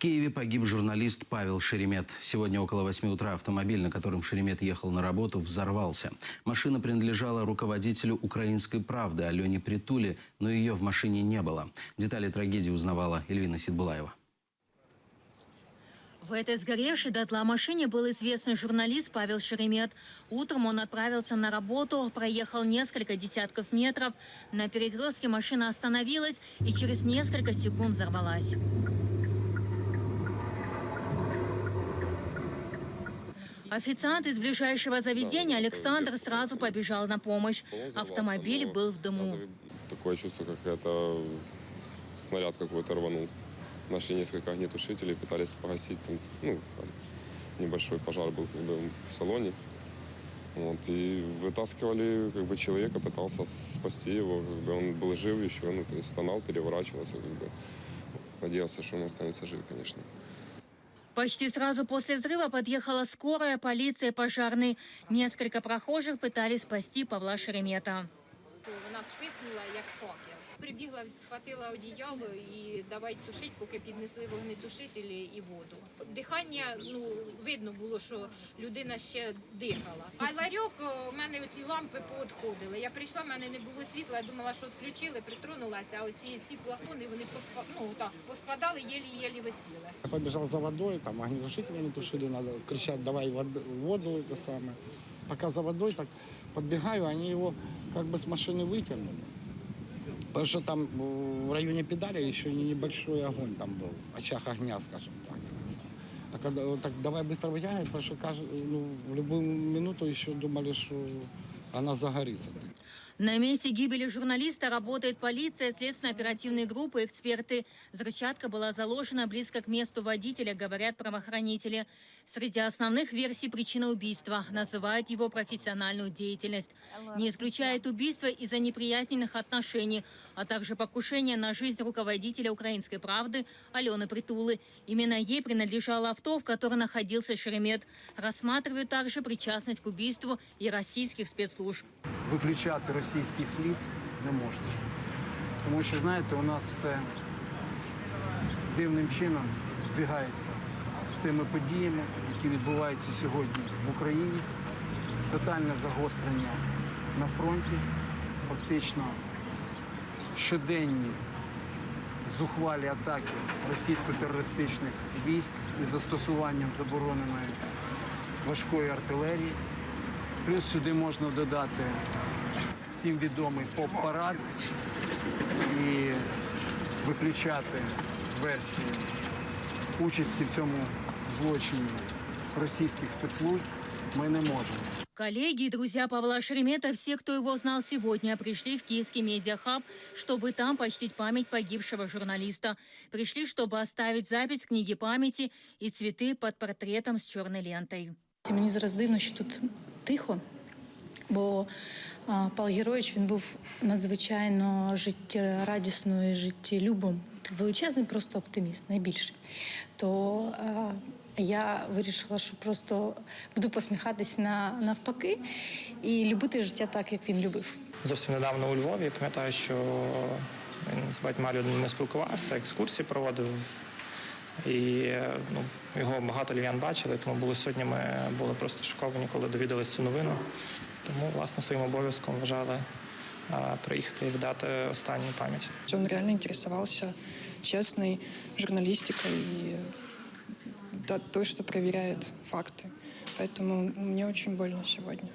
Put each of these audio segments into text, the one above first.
В Киеве погиб журналист Павел Шеремет. Сегодня около 8 утра автомобиль, на котором Шеремет ехал на работу, взорвался. Машина принадлежала руководителю «Украинской правды» Алене Притуле, но ее в машине не было. Детали трагедии узнавала Эльвина Сидбулаева. В этой сгоревшей дотла машине был известный журналист Павел Шеремет. Утром он отправился на работу, проехал несколько десятков метров. На перекрестке машина остановилась и через несколько секунд взорвалась. Официант из ближайшего заведения Александр сразу побежал на помощь. Автомобиль был в дыму. Такое чувство, как это снаряд какой-то рванул. Нашли несколько огнетушителей, пытались погасить. Там, небольшой пожар был в салоне. И вытаскивали человека, пытался спасти его. Он был жив еще, то есть стонал, переворачивался. Надеялся, что он останется жив, конечно. Почти сразу после взрыва подъехала скорая, полиция, пожарные. Несколько прохожих пытались спасти Павла Шеремета. Вона спихнула, як факел. Прибігла, схватила одіяло і давай тушити, поки піднесли вогнетушителі і воду. Дихання, видно було, що людина ще дихала. А ларьок, у мене оці лампи поотходили. Я прийшла, в мене не було світла, я думала, що відключили, притронулася, а ці плафони, вони поспадали, єлі-єлі висіли. Я побіжав за водою, там огнетушители не тушили, треба кричати, давай воду, це саме. Поки за водою, так подбегаю, они его как бы с машины вытянули. Потому что там в районе педали еще небольшой огонь там был, очаг огня, скажем так. А когда так давай быстро вытягивать, потому что в любую минуту еще думали, что она загорится. На месте гибели журналиста работает полиция, следственно-оперативные группы, эксперты. Взрывчатка была заложена близко к месту водителя, говорят правоохранители. Среди основных версий причина убийства называют его профессиональную деятельность. Не исключает убийство из-за неприязненных отношений, а также покушение на жизнь руководителя «Украинской правды» Алены Притулы. Именно ей принадлежало авто, в котором находился Шеремет. Рассматривают также причастность к убийству и российских спецслужб. Виключати російський слід не можна. Тому що, знаєте, у нас все дивним чином збігається з тими подіями, які відбуваються сьогодні в Україні. Тотальне загострення на фронті, фактично щоденні зухвалі атаки російсько-терористичних військ із застосуванням забороненої важкої артилерії. Плюс сюди можна додати всім відомий поп-парад і виключати версію участі в цьому злочині російських спецслужб ми не можемо. Коллеги и друзья Павла Шеремета, все, кто его знал сегодня, пришли в Киевский медиахаб, чтобы там почтить память погибшего журналиста. Пришли, чтобы оставить запись в книге памяти и цветы под портретом с черной лентой. Мені зараз дивно, що тут тихо, бо Павло Героїч, він був надзвичайно життєрадісною, життєлюбом, величезний просто оптиміст, найбільший. То я вирішила, що просто буду посміхатися навпаки і любити життя так, як він любив. Зовсім недавно у Львові, я пам'ятаю, що він з багатьма людьми спілкувався, екскурсії проводив. І його багато львів'ян бачили, тому сьогодні ми були просто шоковані, коли довідалися цю новину. Тому, власне, своїм обов'язком вважали приїхати і віддати останню пам'ять. Он реально интересовался честной журналистикой и той, что проверяет факты. Поэтому мне очень больно сегодня.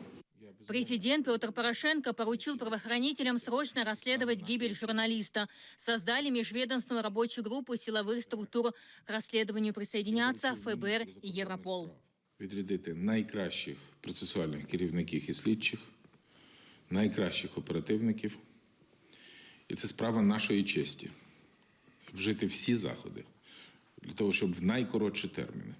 Президент Петр Порошенко поручил правоохранителям срочно расследовать гибель журналиста. Создали межведомственную рабочую группу силовых структур. К расследованию присоединятся ФБР и Європол. Відрядити найкращих процесуальних керівників і слідчих, найкращих оперативників. І це справа нашої честі. Вжити всі заходи для того, щоб в найкоротші терміни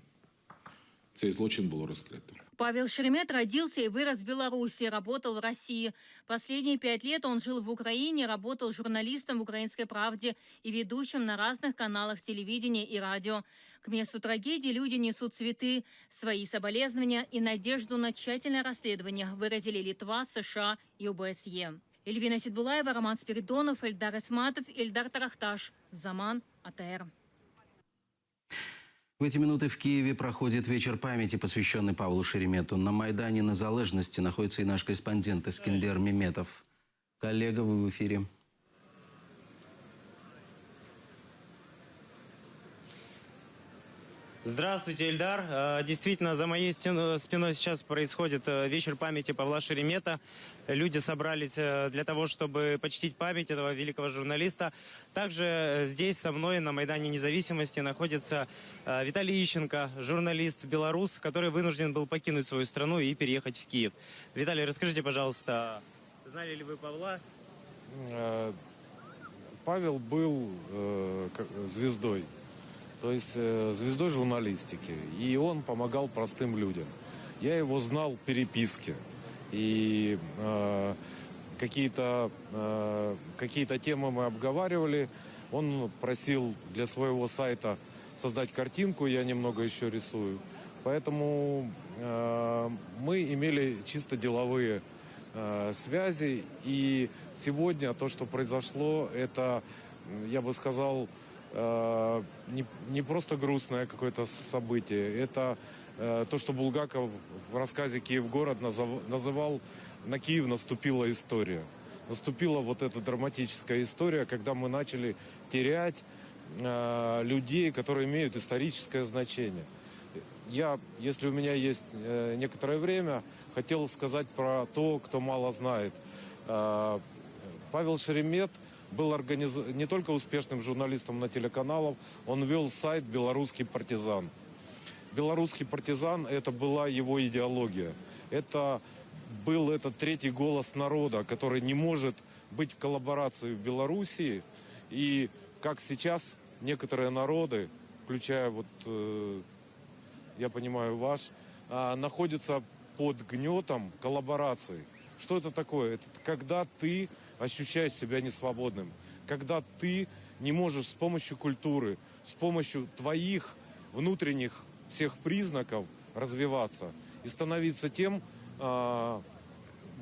цей злочин було розкрито. Павел Шеремет родился и вырос в Беларуси, работал в России. Последние 5 лет он жил в Украине, работал журналистом в «Украинской правде» и ведущим на разных каналах телевидения и радио. К месту трагедии люди несут цветы. Свои соболезнования и надежду на тщательное расследование выразили Литва, США и ОБСЕ. Эльвина Сидбулаева, Роман Спиридонов, Эльдар Исматов, Эльдар Тарахташ. Заман, АТР. В эти минуты в Киеве проходит вечер памяти, посвященный Павлу Шеремету. На Майдане Незалежности находится и наш корреспондент Искендер Меметов. Коллега, вы в эфире. Здравствуйте, Эльдар. Действительно, за моей спиной сейчас происходит вечер памяти Павла Шеремета. Люди собрались для того, чтобы почтить память этого великого журналиста. Также здесь со мной на Майдане Независимости находится Виталий Ищенко, журналист белорус, который вынужден был покинуть свою страну и переехать в Киев. Виталий, расскажите, пожалуйста, знали ли вы Павла? Павел был звездой. То есть звездой журналистики. И он помогал простым людям. Я его знал в переписке. И какие-то темы мы обговаривали. Он просил для своего сайта создать картинку. Я немного еще рисую. Поэтому мы имели чисто деловые связи. И сегодня то, что произошло, это, я бы сказал, не просто грустное какое-то событие. Это то, что Булгаков в рассказе «Киев-город» называл «На Киев наступила история». Наступила вот эта драматическая история, когда мы начали терять людей, которые имеют историческое значение. Я, если у меня есть некоторое время, хотел сказать про то, кто мало знает. Павел Шеремет был не только успешным журналистом на телеканалах, он вел сайт «Белорусский партизан». «Белорусский партизан» — это была его идеология. Это был этот третий голос народа, который не может быть в коллаборации в Белоруссии. И как сейчас некоторые народы, включая я понимаю, ваш, находятся под гнетом коллаборации. Что это такое? Это когда ты ощущаешь себя несвободным, когда ты не можешь с помощью культуры, с помощью твоих внутренних всех признаков развиваться и становиться тем,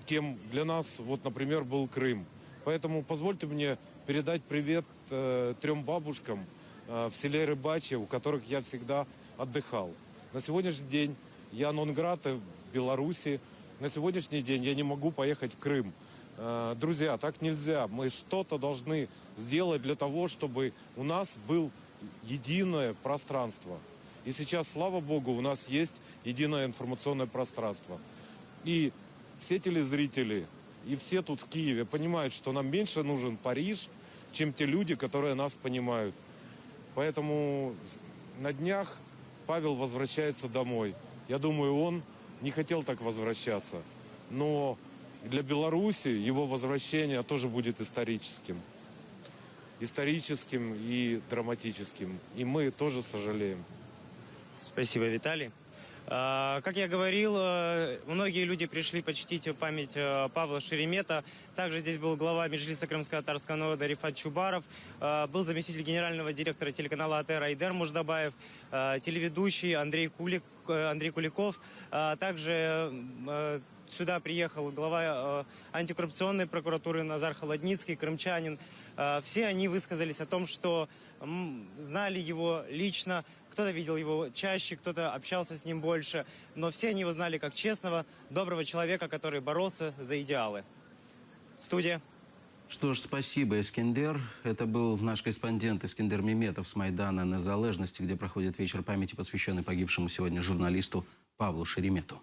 кем для нас, например, был Крым. Поэтому позвольте мне передать привет 3 бабушкам в селе Рыбачье, у которых я всегда отдыхал. На сегодняшний день я нон-грата в Беларуси. На сегодняшний день я не могу поехать в Крым. Друзья, так нельзя. Мы что-то должны сделать для того, чтобы у нас было единое пространство. И сейчас, слава богу, у нас есть единое информационное пространство. И все телезрители, и все тут в Киеве понимают, что нам меньше нужен Париж, чем те люди, которые нас понимают. Поэтому на днях Павел возвращается домой. Я думаю, он не хотел так возвращаться. Но для Беларуси его возвращение тоже будет историческим. Историческим и драматическим. И мы тоже сожалеем. Спасибо, Виталий. Как я говорил, многие люди пришли почтить память Павла Шеремета. Также здесь был глава Меджлиса крымско-татарского народа Рифат Чубаров, был заместитель генерального директора телеканала АТР Айдер Муждабаев, телеведущий Андрей Куликов. Также сюда приехал глава антикоррупционной прокуратуры Назар Холодницкий, крымчанин. Все они высказались о том, что знали его лично. Кто-то видел его чаще, кто-то общался с ним больше. Но все они его знали как честного, доброго человека, который боролся за идеалы. Студия. Что ж, спасибо, Искендер. Это был наш корреспондент Искендер Меметов с Майдана Незалежности, где проходит вечер памяти, посвященный погибшему сегодня журналисту Павлу Шеремету.